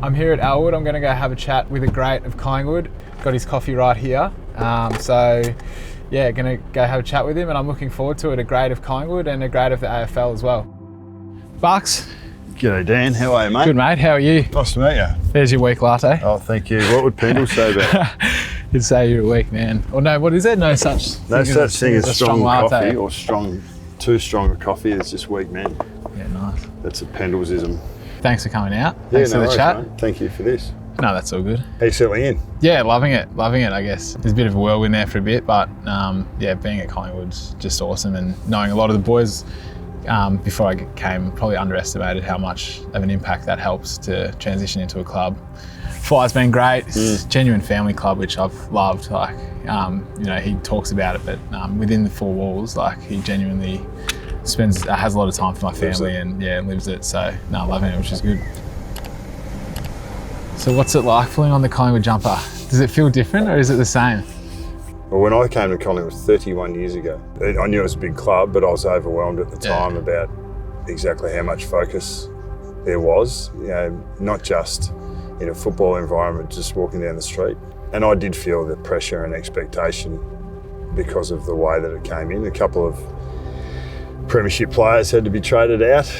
I'm here at Elwood. I'm going to go have a chat with a great of Collingwood. Got his coffee right here. So yeah, going to go have a chat with him, and I'm looking forward to it. A great of Collingwood and a great of the AFL as well. Bucks. G'day Dan, how are you, mate? Good, mate. How are you? Nice to meet you. There's your weak latte. Oh, thank you. What would Pendle say about it? He'd say you're a weak man. Or no, what is it? No such thing as strong latte. coffee or too strong a coffee. It's just weak man. Yeah, nice. That's a Pendlesism. Thanks for coming out. Yeah, Thanks for the chat. Mate. Thank you for this. No, that's all good. Are you settling in? Yeah, loving it, I guess. There's a bit of a whirlwind there for a bit, but yeah, being at Collingwood's just awesome, and knowing a lot of the boys before I came probably underestimated how much of an impact that helps to transition into a club. Fly's been great. It's a genuine family club, which I've loved. Like, you know, he talks about it, but within the four walls, like, he genuinely has a lot of time for my family and yeah, lives it. So no, loving it, which is good. So what's it like pulling on the Collingwood jumper? Does it feel different or is it the same? Well, when I came to Collingwood 31 years ago, I knew it was a big club, but I was overwhelmed at the time about exactly how much focus there was. You know, not just in a football environment, just walking down the street. And I did feel the pressure and expectation because of the way that it came in. A couple of premiership players had to be traded out,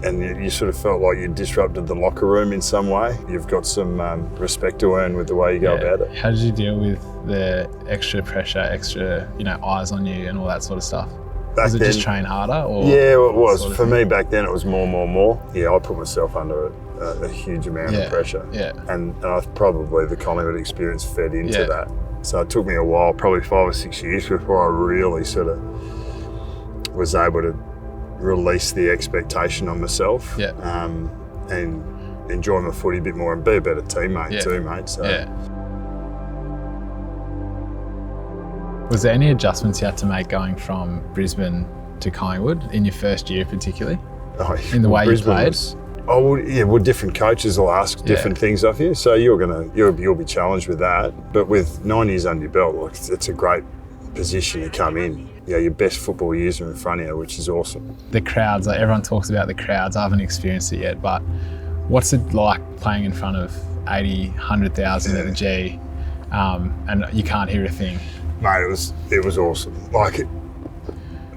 and you sort of felt like you disrupted the locker room in some way. You've got some respect to earn with the way you go about it. How did you deal with the extra pressure, extra, you know, eyes on you and all that sort of stuff? Was it just train harder? Or yeah, well, it was. For me back then, it was more. Yeah, I put myself under a huge amount of pressure. Yeah. And I probably the Collingwood experience fed into that. So it took me a while, probably 5 or 6 years, before I really sort of was able to release the expectation on myself and enjoy my footy a bit more and be a better teammate too, mate. So. Yeah. Was there any adjustments you had to make going from Brisbane to Collingwood in your first year particularly? In the way Brisbane you played? Well, different coaches will ask different things of you, so you'll be challenged with that. But with 9 years under your belt, like, it's a great position to come in. Yeah, your best football years are in front of you, which is awesome. The crowds, like everyone talks about the crowds. I haven't experienced it yet, but what's it like playing in front of 80, 100,000 at the G, and you can't hear a thing? Mate, it was awesome. Like,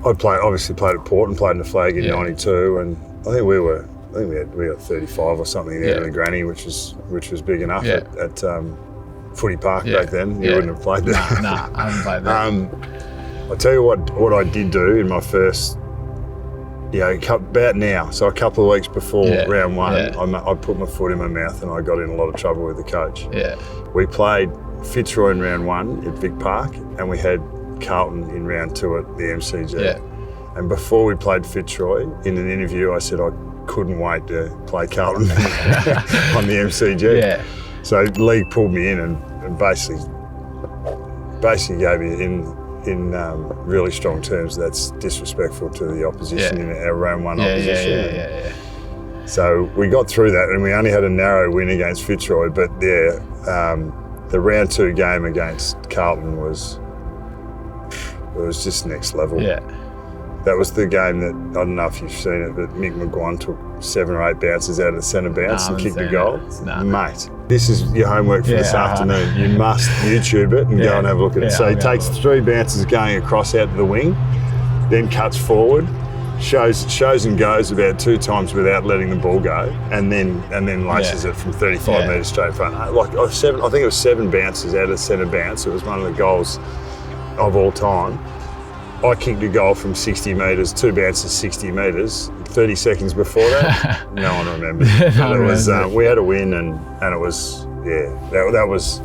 obviously played at Port and played in the flag in '92, and I think we had 35 or something there in the granny, which was big enough at Footy Park back then. You wouldn't have played there. Nah, I haven't played there. I'll tell you what I did do in my first, about now, so a couple of weeks before round one, I put my foot in my mouth and I got in a lot of trouble with the coach. Yeah. We played Fitzroy in round one at Vic Park, and we had Carlton in round two at the MCG. Yeah. And before we played Fitzroy, in an interview, I said I couldn't wait to play Carlton on the MCG. Yeah. So the league pulled me in and basically gave me in really strong terms that's disrespectful to the opposition in our round one opposition. Yeah. So we got through that, and we only had a narrow win against Fitzroy, but the round two game against Carlton was just next level. Yeah. That was the game that, I don't know if you've seen it, but Mick McGuan took 7 or 8 bounces out of the centre bounce and kicked a goal. Mate, this is your homework for this afternoon. You must YouTube it and go and have a look at it. So he takes 3 bounces going across out to the wing, then cuts forward, shows and goes about 2 times without letting the ball go, and then laces it from 35 metres straight front. Like I think it was 7 bounces out of the centre bounce. It was one of the goals of all time. I kicked a goal from 60 metres, 2 bounces 60 metres. 30 seconds before that, no one remembers. We had a win, and it was that was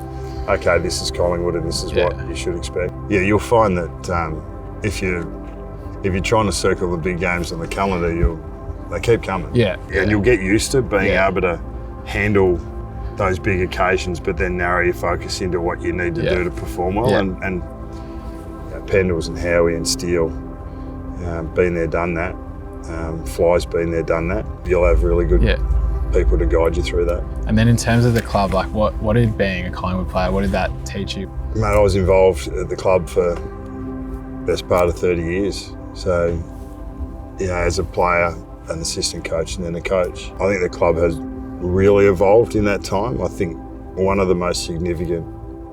okay. This is Collingwood, and this is what you should expect. Yeah, you'll find that if you're trying to circle the big games on the calendar, they keep coming. Yeah, and you'll get used to being able to handle those big occasions, but then narrow your focus into what you need to do to perform well. And Pendles and Howie and Steele, been there, done that. Fly's been there, done that. You'll have really good people to guide you through that. And then in terms of the club, like what did being a Collingwood player, what did that teach you? Mate, I was involved at the club for the best part of 30 years. So, as a player, an assistant coach and then a coach. I think the club has really evolved in that time. I think one of the most significant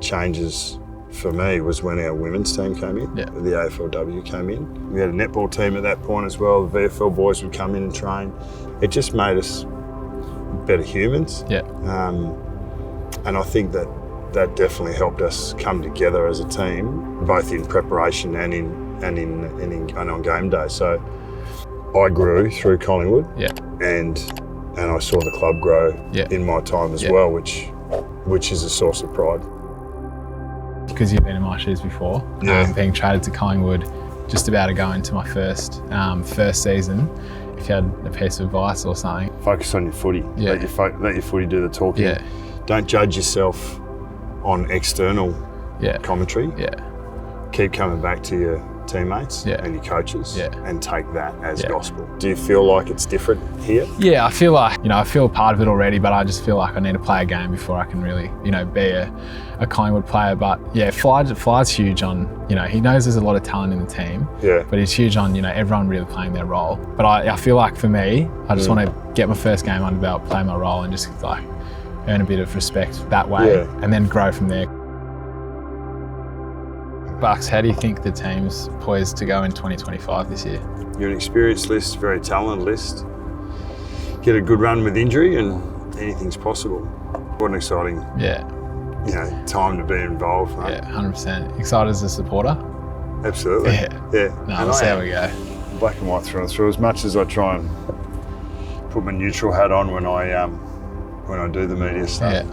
changes for me was when our women's team came in, Yeah. the AFLW came in. We had a netball team at that point as well. The VFL boys would come in and train. It just made us better humans. Yeah. And I think that definitely helped us come together as a team, both in preparation and on game day. So I grew through Collingwood, Yeah. and I saw the club grow Yeah. in my time as Yeah. well, which is a source of pride. Because you've been in my shoes before, Yeah. being traded to Collingwood, just about to go into my first season. If you had a piece of advice or something, Focus on your footy. Yeah. Let your footy do the talking. Yeah. Don't judge yourself on external yeah, commentary. yeah, Keep coming back to your teammates Yeah. and your coaches Yeah. and take that as Yeah. gospel. Do you feel like it's different here? yeah. I feel like I feel part of it already, but I just feel like I need to play a game before I can really be a Collingwood player. But yeah, Fly's huge on he knows there's a lot of talent in the team. Yeah. But he's huge on everyone really playing their role. But I feel like for me, I just want to get my first game under belt, play my role, and just like earn a bit of respect that way, Yeah. and then grow from there. Bucks, how do you think the team's poised to go in 2025 this year? You're an experienced list, very talented list. Get a good run with injury and anything's possible. What an exciting Yeah, time to be involved, mate. yeah, 100%. Excited as a supporter? Absolutely. Yeah. Yeah. No, And we'll see I how am. we go. Black and white through and through. As much as I try and put my neutral hat on when I do the media stuff, Yeah,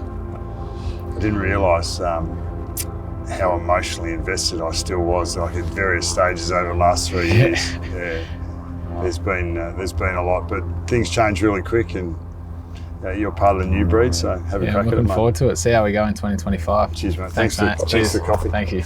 I didn't realise how emotionally invested I still was, like at various stages over the last 3 years. Yeah. There's been a lot, but things change really quick, and you're part of the new breed, so have a yeah, crack I'm at it, looking mate. forward to it. See how we go in 2025. Cheers, mate. Thanks, mate. Thanks Cheers. for the coffee. Thank you.